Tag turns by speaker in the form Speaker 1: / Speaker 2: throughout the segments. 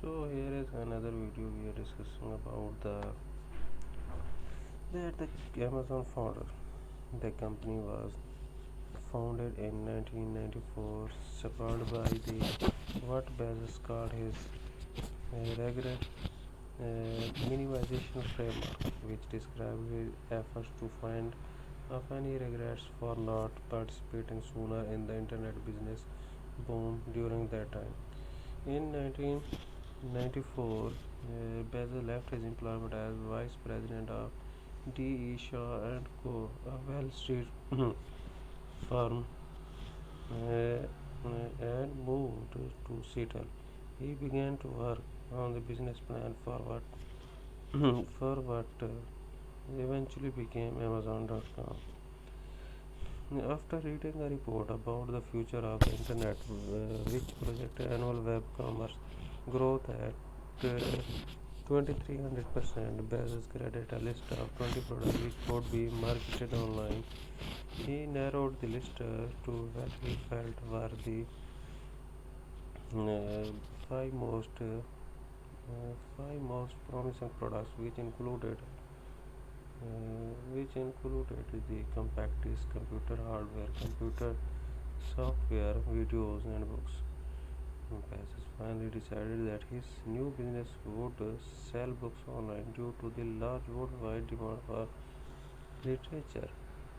Speaker 1: So here is another video we are discussing about the Amazon founder. The company was founded in 1994, supported by the what Bezos called his regular minimization framework, which describes his efforts to find of any regrets for not participating sooner in the internet business boom during that time. In 1994, Bezos left his employment as vice president of D.E. Shaw and Co., a Wall Street firm, and moved to Seattle. He began to work on the business plan for what eventually became Amazon.com. After reading a report about the future of the internet, which projected annual web commerce growth at 2300%, Bezos created a list of 20 products which could be marketed online. He narrowed the list to what he felt were the uh, five most uh, five most promising products, which included the compact disc, computer hardware, computer software, videos, and books. Bezos finally decided that his new business would sell books online due to the large worldwide demand for literature.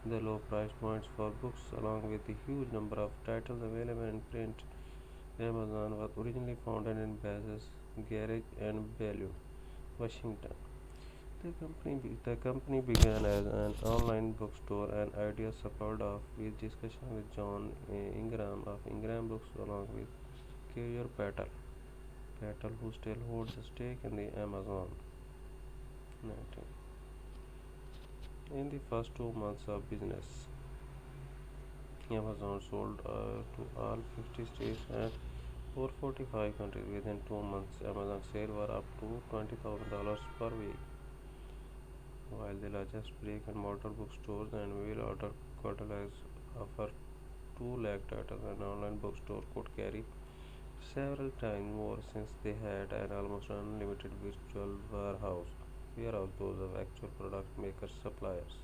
Speaker 1: The low price points for books, along with the huge number of titles available in print. Amazon was originally founded in Bezos' garage in Bellevue, Washington. The company began as an online bookstore, an idea coupled off with discussion with John Ingram of Ingram Books along with Carrier Patel, who still holds a stake in the Amazon. 19. In the first 2 months of business, Amazon sold to all 50 states and 445 countries. Within 2 months, Amazon sales were up to $20,000 per week, while the largest brick-and-mortar bookstores and mail-order catalogs offer 2 lakh titles. An online bookstore could carry several times more since they had an almost unlimited virtual warehouse those of actual product makers suppliers.